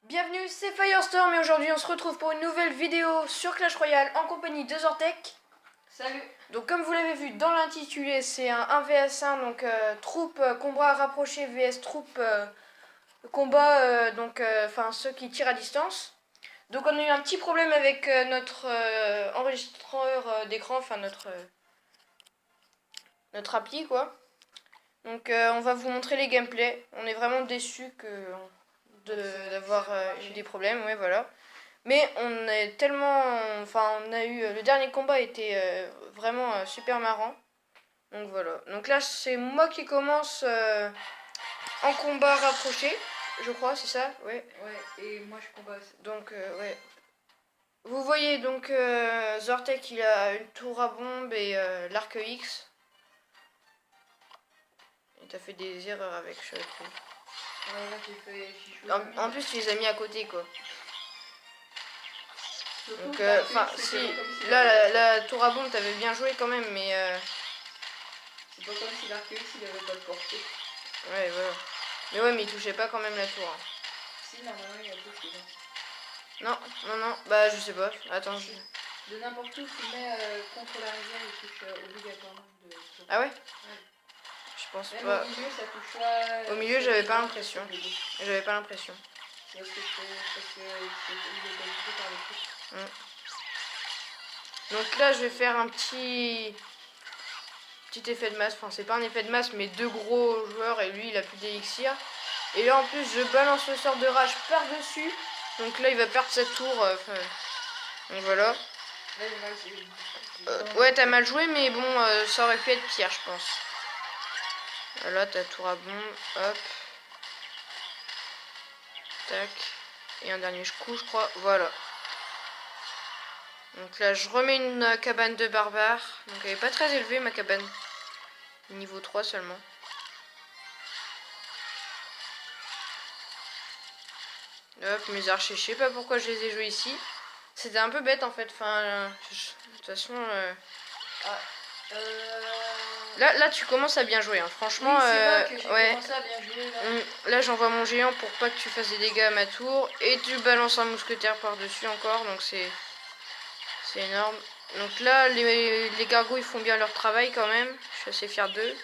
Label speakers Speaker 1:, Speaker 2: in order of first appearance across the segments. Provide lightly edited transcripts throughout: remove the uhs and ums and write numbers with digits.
Speaker 1: Bienvenue, c'est Firestorm et aujourd'hui on se retrouve pour une nouvelle vidéo sur Clash Royale en compagnie de Zortek.
Speaker 2: Salut.
Speaker 1: Donc comme vous l'avez vu dans l'intitulé, c'est un 1vs1, donc troupe combat rapproché vs troupe combat, enfin ceux qui tirent à distance. Donc on a eu un petit problème avec notre enregistreur d'écran, enfin notre appli quoi. Donc on va vous montrer les gameplays. On est vraiment déçus d'avoir eu des problèmes, ouais voilà. Mais on est tellement, enfin on a eu, le dernier combat était vraiment super marrant. Donc voilà. Donc là c'est moi qui commence en combat rapproché, je crois, c'est ça, ouais.
Speaker 2: Ouais, et moi je combat aussi.
Speaker 1: Donc ouais. Vous voyez donc Zortek il a une tour à bombe et l'arc X. Et t'as fait des erreurs avec, je trouve.
Speaker 2: Ouais, là j'ai joué
Speaker 1: En plus tu les as mis à côté quoi. Donc enfin si là la tour à bombe t'avais bien joué quand même, mais
Speaker 2: c'est pas comme si l'arc-X il avait pas de portée.
Speaker 1: ouais voilà. Mais ouais, mais il touchait pas quand même la tour.
Speaker 2: Si, normalement il y a deux choses.
Speaker 1: Non, non, non, bah je sais pas. Attends.
Speaker 2: De n'importe où tu mets contre la rivière, il touche obligatoirement de.
Speaker 1: Ah ouais, je pense
Speaker 2: même
Speaker 1: pas.
Speaker 2: au milieu ça touche là.
Speaker 1: Au milieu j'avais pas l'impression. J'avais pas l'impression.
Speaker 2: C'est parce que c'est qualifié par le truc.
Speaker 1: Donc là je vais faire un petit effet de masse. Enfin c'est pas un effet de masse, mais deux gros joueurs et lui il a plus d'élixir. Et là en plus je balance le sort de rage par dessus. Donc là il va perdre sa tour. Donc voilà. Ouais, t'as mal joué, mais bon, ça aurait pu être pire, je pense. Là, t'as tour à bombe, hop. Tac. Et un dernier coup, je crois. Voilà. Donc là, je remets une cabane de barbare. Donc elle est pas très élevée, ma cabane. Niveau 3 seulement. Hop, mes archers, je sais pas pourquoi je les ai joués ici. C'était un peu bête, en fait. Enfin, de toute façon... Là, tu commences à bien jouer, hein. Franchement,
Speaker 2: oui, c'est vrai que j'ai
Speaker 1: ouais.
Speaker 2: commencé à bien jouer, là.
Speaker 1: Là, j'envoie mon géant pour pas que tu fasses des dégâts à ma tour. Et tu balances un mousquetaire par-dessus encore, donc c'est énorme. Donc là, les gargouilles font bien leur travail quand même. Je suis assez fier d'eux.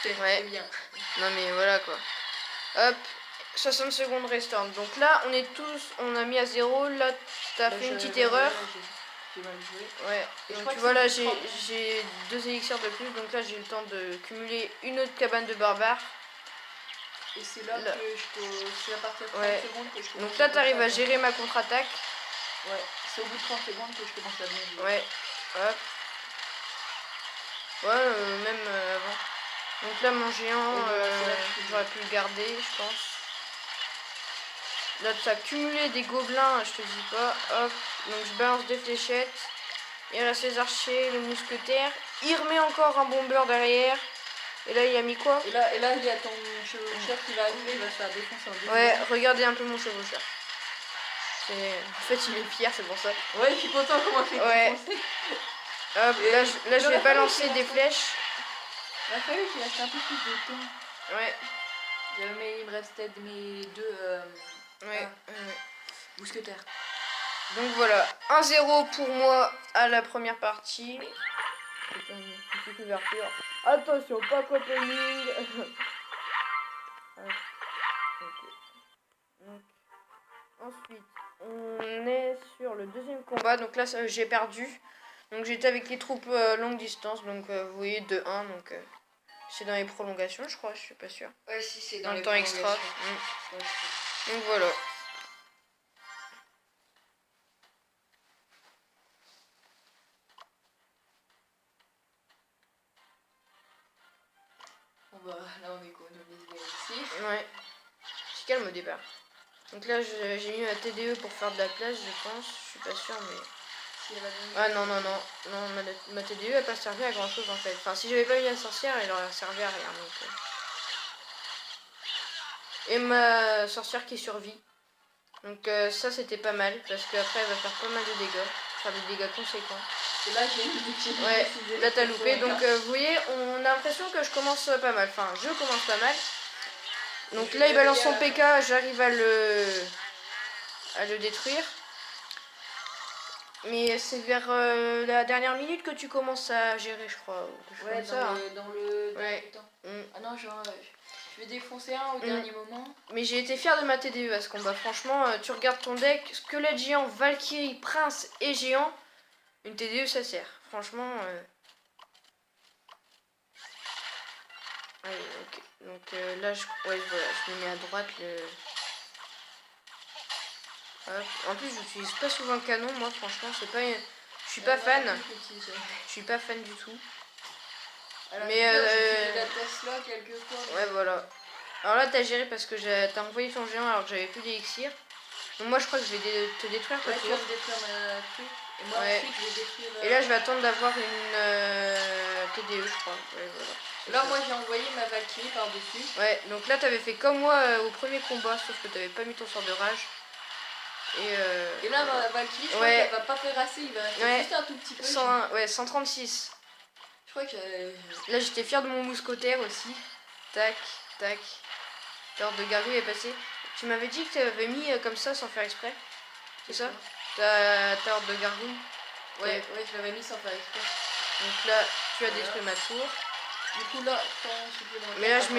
Speaker 2: Ouais. C'est bien.
Speaker 1: Non mais voilà quoi. Hop, 60 secondes restantes. Donc là, on a mis à 0. Là, t'as fait une petite erreur.
Speaker 2: J'ai mal joué.
Speaker 1: Ouais, donc tu vois là j'ai 2 élixirs de plus, donc là j'ai eu le temps de cumuler une autre cabane de barbares.
Speaker 2: Et c'est là, que c'est à partir de 30 secondes que je commence.
Speaker 1: Donc là t'arrives à gérer ma contre-attaque.
Speaker 2: Ouais, c'est au bout de 30 secondes que je commence à bien jouer.
Speaker 1: Ouais, hop. Ouais, même avant. Donc là mon géant, j'aurais pu le garder, je pense. Là t'as cumulé des gobelins, je te dis pas, hop. Donc je balance des fléchettes. Il reste les archers, le mousquetaire. Il remet encore un bomber derrière. Et là il a mis quoi?
Speaker 2: Et là il y a ton chevaucheur qui va arriver, il va se faire défoncer en deux.
Speaker 1: Ouais, regardez un peu mon chevaucheur. En fait il est pire, c'est pour ça.
Speaker 2: Ouais, je suis content comment il fait défoncer.
Speaker 1: Hop, là je vais balancer des flèches.
Speaker 2: Il a fallu qu'il reste un peu plus de temps.
Speaker 1: Ouais.
Speaker 2: Mais il me restait mes deux mousquetaires.
Speaker 1: Donc voilà, 1-0 pour moi à la première partie. Petite ouverture. Attention, pas coupling. Donc, ensuite, on est sur le deuxième combat. Donc là, j'ai perdu. Donc j'étais avec les troupes longue distance. Donc vous voyez 2-1. Donc c'est dans les prolongations, je crois. Je suis pas sûre.
Speaker 2: Ouais, si, c'est
Speaker 1: dans le temps extra. Donc voilà.
Speaker 2: Là on économise ici.
Speaker 1: Ouais. C'est calme au départ. Donc là j'ai mis ma TDE pour faire de la place, je pense. Je suis pas sûre, mais... Ah non, non, non. Non, ma TDE n'a pas servi à grand chose en fait. Enfin, si j'avais pas mis la sorcière, elle aurait servi à rien. Donc, Et ma sorcière qui survit. Donc ça c'était pas mal. Parce qu'après elle va faire pas mal de dégâts. Faire des dégâts conséquents.
Speaker 2: Et là j'ai une
Speaker 1: ouais, là t'as loupé. Donc vous voyez, on a l'impression que je commence pas mal. Enfin, je commence pas mal. Donc
Speaker 2: Je
Speaker 1: là, il
Speaker 2: vais
Speaker 1: balance son
Speaker 2: réveiller
Speaker 1: PK, j'arrive à le détruire. Mais c'est vers la dernière minute que tu commences à gérer, je crois. Ou quelque chose
Speaker 2: Ouais,
Speaker 1: comme ça, hein.
Speaker 2: dans le
Speaker 1: Ouais.
Speaker 2: dernier temps.
Speaker 1: Mm.
Speaker 2: Ah non, genre, je vais défoncer un au dernier moment.
Speaker 1: Mais j'ai été fière de ma TDE à ce combat. Franchement, tu regardes ton deck, squelette géant, Valkyrie, prince et géant. Une TDE, ça sert. Franchement. Allez, ok. Donc là, ouais, voilà, je me mets à droite le. Hop. En plus, j'utilise pas souvent le canon, moi, franchement, c'est pas. Je suis pas fan. Je suis pas fan du tout.
Speaker 2: Alors,
Speaker 1: Mais
Speaker 2: j'ai fait la Tesla quelquefois.
Speaker 1: ouais, voilà. Alors là, t'as géré parce que t'as envoyé ton géant alors que j'avais plus d'élixir. Donc moi, je crois que je vais te détruire.
Speaker 2: Ouais, tu vas me détruire ma truc. Et moi,
Speaker 1: Ouais.
Speaker 2: ensuite, je vais détruire.
Speaker 1: Et là, je vais attendre d'avoir une TDE, je crois. Ouais, voilà.
Speaker 2: Là, moi, j'ai envoyé ma Valkyrie par-dessus.
Speaker 1: Ouais, donc là, t'avais fait comme moi au premier combat, sauf que t'avais pas mis ton sort de rage.
Speaker 2: Et là, ma Valkyrie, je crois
Speaker 1: ouais.
Speaker 2: qu'elle va pas faire assez, il va rester juste un tout petit peu.
Speaker 1: 136.
Speaker 2: Je crois que.
Speaker 1: Là, j'étais fière de mon mousquetaire aussi. Tac, tac. L'ordre de gargouille est passé. Tu m'avais dit que tu avais mis comme ça sans faire exprès. C'est ça? Ta ordre de gargouille.
Speaker 2: Ouais, je l'avais mis sans faire exprès.
Speaker 1: Donc là, tu as détruit ma tour.
Speaker 2: Du coup, là, temps supplémentaire.
Speaker 1: Mais là, je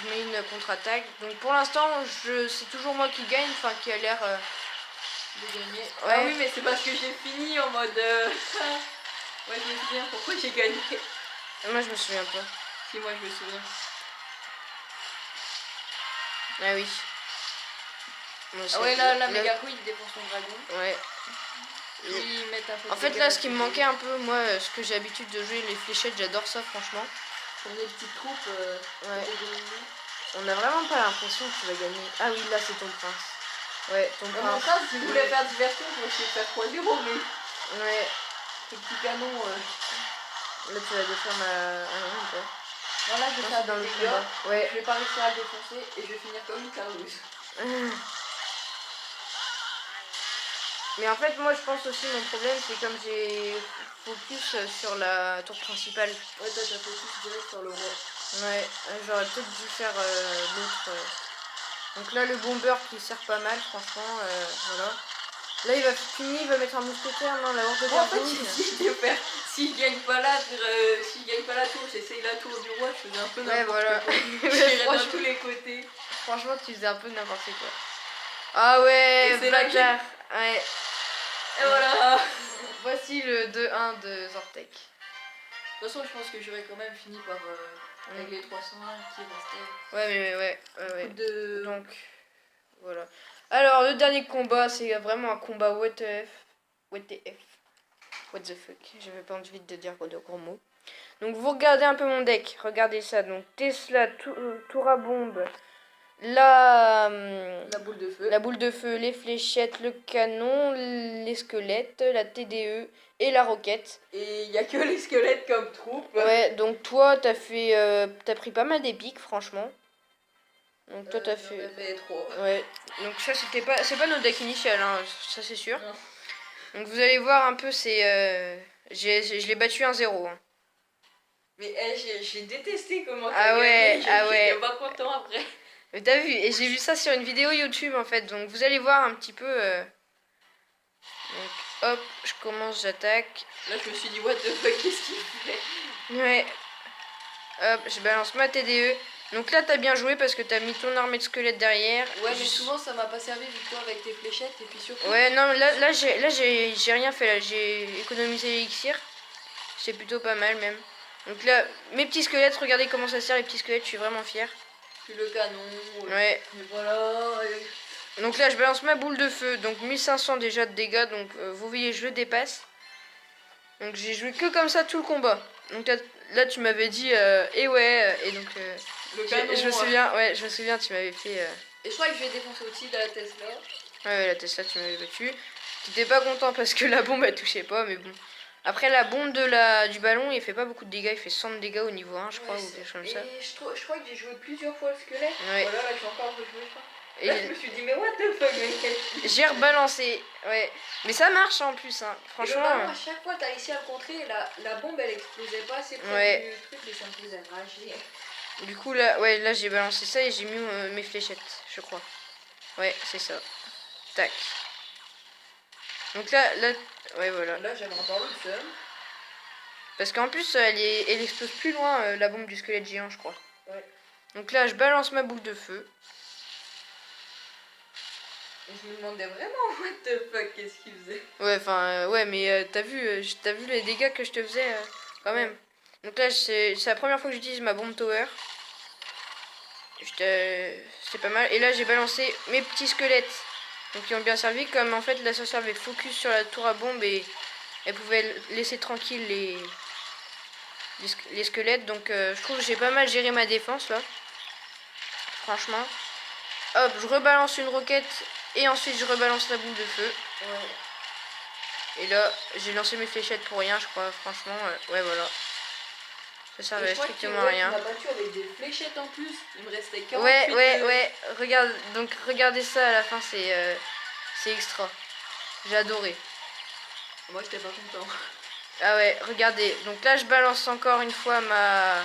Speaker 1: mets une contre-attaque. Donc pour l'instant, c'est toujours moi qui gagne, enfin qui a l'air
Speaker 2: de gagner.
Speaker 1: Ouais.
Speaker 2: Ah oui, mais c'est parce que j'ai fini en mode. Ouais, je me souviens pourquoi j'ai gagné.
Speaker 1: Moi, je me souviens pas.
Speaker 2: Si, moi, je me souviens.
Speaker 1: Ah oui.
Speaker 2: Bon, ah ouais, là mes gargouilles, ils défendent son dragon.
Speaker 1: Ouais.
Speaker 2: Ils mettent un peu
Speaker 1: en fait, là, ce qui me manquait un peu, moi, ce que j'ai l'habitude de jouer, les fléchettes, j'adore ça, franchement.
Speaker 2: Pour des petites troupes,
Speaker 1: ouais. On a vraiment pas l'impression que tu vas gagner. Ah oui, là, c'est ton prince. Ouais, ton prince.
Speaker 2: Mon prince, si vous voulez faire diversion, je vais essayer de faire 3-0, mais.
Speaker 1: Ouais.
Speaker 2: Ce petit canon.
Speaker 1: Là, tu vas défaire ma. Ah non, pas.
Speaker 2: Non, là, je vais faire
Speaker 1: dans le
Speaker 2: dégâts.
Speaker 1: combat. Ouais.
Speaker 2: Je vais pas réussir à le défoncer et je vais finir comme une carlouse.
Speaker 1: Mais en fait, moi, je pense aussi, mon problème, c'est comme j'ai focus sur la tour principale.
Speaker 2: Ouais, toi, t'as focus direct sur le roi.
Speaker 1: Ouais, j'aurais peut-être dû faire l'autre. Donc là, le bomber qui sert pas mal, franchement, voilà. Là, il va finir, il va mettre un mousquetaire, non, la horde de gargouille.
Speaker 2: En fait, j'essaie de faire. Si je gagne pas la tour, j'essaye la tour du roi, je faisais un peu n'importe
Speaker 1: voilà.
Speaker 2: quoi. J'irais dans tous les côtés.
Speaker 1: Franchement, tu faisais un peu n'importe quoi. Ah ouais, bâtard. Ouais.
Speaker 2: Et voilà.
Speaker 1: Voici le 2-1 de Zortek.
Speaker 2: De toute façon, je pense que j'aurais quand même fini par avec les 301 qui restaient.
Speaker 1: Ouais, mais ouais.
Speaker 2: De...
Speaker 1: Donc, voilà. Alors, le dernier combat, c'est vraiment un combat WTF. WTF. What the fuck. J'avais pas envie de dire de gros mots. Donc, vous regardez un peu mon deck. Regardez ça. Donc, Tesla, tour à bombe. La boule de feu, les fléchettes, le canon, les squelettes, la TDE et la roquette.
Speaker 2: Et il n'y a que les squelettes comme troupe.
Speaker 1: Ouais, donc toi, t'as pris pas mal d'épiques, franchement. Donc toi, t'as fait...
Speaker 2: fait 3.
Speaker 1: Ouais, donc ça, c'est pas notre deck initial, hein, ça c'est sûr. Non. Donc vous allez voir un peu, je l'ai battu 1-0. Hein.
Speaker 2: Mais j'ai détesté comment
Speaker 1: t'as gagné,
Speaker 2: j'étais pas content après.
Speaker 1: Mais t'as vu, et j'ai vu ça sur une vidéo YouTube en fait, donc vous allez voir un petit peu. Donc hop, je commence, j'attaque.
Speaker 2: Là je me suis dit what the fuck, qu'est-ce qu'il fait?
Speaker 1: Ouais. Hop, je balance ma TDE. Donc là t'as bien joué parce que t'as mis ton armée de squelettes derrière.
Speaker 2: Ouais, mais souvent ça m'a pas servi vu que toi avec tes fléchettes et puis surtout.
Speaker 1: Ouais, non, là j'ai rien fait, là j'ai économisé l'élixir. C'est plutôt pas mal même. Donc là, mes petits squelettes, regardez comment ça sert les petits squelettes, je suis vraiment fière.
Speaker 2: Le canon.
Speaker 1: Ouais.
Speaker 2: Et voilà.
Speaker 1: Donc là, je balance ma boule de feu. Donc 1500 déjà de dégâts. Donc vous voyez, je le dépasse. Donc j'ai joué que comme ça tout le combat. Donc là tu m'avais dit et ouais. Et donc
Speaker 2: le canon,
Speaker 1: je me souviens, tu m'avais fait.
Speaker 2: Et je crois que je vais défoncer aussi de la Tesla.
Speaker 1: Ouais, la Tesla, tu m'avais battu. T'étais pas content parce que la bombe elle touchait pas, mais bon. Après la bombe du ballon, il fait pas beaucoup de dégâts, il fait 100 de dégâts au niveau 1, je crois, ou quelque chose comme ça.
Speaker 2: Et je crois que j'ai joué plusieurs fois le squelette.
Speaker 1: Ouais.
Speaker 2: Voilà, là je vais encore rejouer, je crois. Là, je me suis dit, mais what the fuck, mec.
Speaker 1: J'ai rebalancé, ouais. Mais ça marche en plus, hein. Franchement.
Speaker 2: Et le ballon, à chaque fois, t'as réussi à le contrer, la bombe elle explosait pas assez près du truc et ça me faisait rager.
Speaker 1: Du coup, là, ouais, là j'ai balancé ça et j'ai mis mes fléchettes, je crois. Ouais, c'est ça. Tac. Donc là, ouais, voilà.
Speaker 2: Là, j'aimerais encore le seum.
Speaker 1: Parce qu'en plus, elle explose plus loin, la bombe du squelette géant, je crois.
Speaker 2: Ouais.
Speaker 1: Donc là, je balance ma boule de feu.
Speaker 2: Et je me demandais vraiment, what the fuck, qu'est-ce qu'il faisait?
Speaker 1: Ouais, enfin, ouais, mais t'as vu les dégâts que je te faisais, quand même. Donc là, c'est la première fois que j'utilise ma bombe tower. C'est pas mal. Et là, j'ai balancé mes petits squelettes. Donc ils ont bien servi, comme en fait la sorcière avait focus sur la tour à bombe et elle pouvait laisser tranquille les squelettes. Donc je trouve que j'ai pas mal géré ma défense là. Franchement. Hop, je rebalance une roquette et ensuite je rebalance la boule de feu.
Speaker 2: Ouais.
Speaker 1: Et là, j'ai lancé mes fléchettes pour rien, je crois. Franchement, ouais, voilà. Ça servait strictement à rien.
Speaker 2: Tu m'as battu avec des fléchettes en plus. Il me restait 48.
Speaker 1: Ouais. Regarde, donc regardez ça à la fin, c'est extra. J'ai adoré.
Speaker 2: Moi, j'étais pas content.
Speaker 1: Ah ouais, regardez. Donc là, je balance encore une fois
Speaker 2: La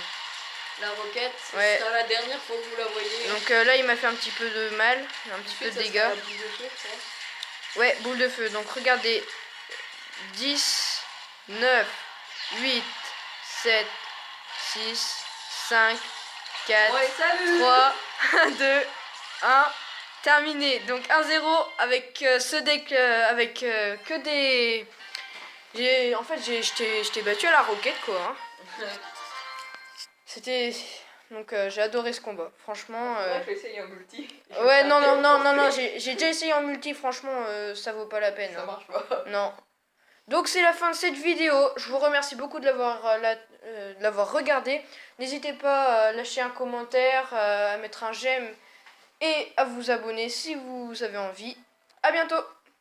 Speaker 2: roquette,
Speaker 1: Ouais.
Speaker 2: c'est la dernière fois que vous la voyez.
Speaker 1: Donc là, il m'a fait un petit peu de mal, un petit peu de dégâts.
Speaker 2: La boule de feu, je crois.
Speaker 1: Ouais, boule de feu. Donc regardez. 10, 9, 8, 7, 6, 5, 4,
Speaker 2: Ouais, salut
Speaker 1: 3, 2, 1. Terminé. Donc 1-0 avec ce deck, avec que des... En fait, je t'ai battu à la roquette, quoi. Hein. C'était... Donc j'ai adoré ce combat. Franchement...
Speaker 2: Moi, je vais essayer en multi.
Speaker 1: Ouais, non, j'ai déjà essayé en multi, franchement, ça vaut pas la peine.
Speaker 2: Ça
Speaker 1: hein.
Speaker 2: marche pas.
Speaker 1: Non. Donc c'est la fin de cette vidéo. Je vous remercie beaucoup de l'avoir regardé. N'hésitez pas à lâcher un commentaire, à mettre un j'aime et à vous abonner si vous avez envie. À bientôt.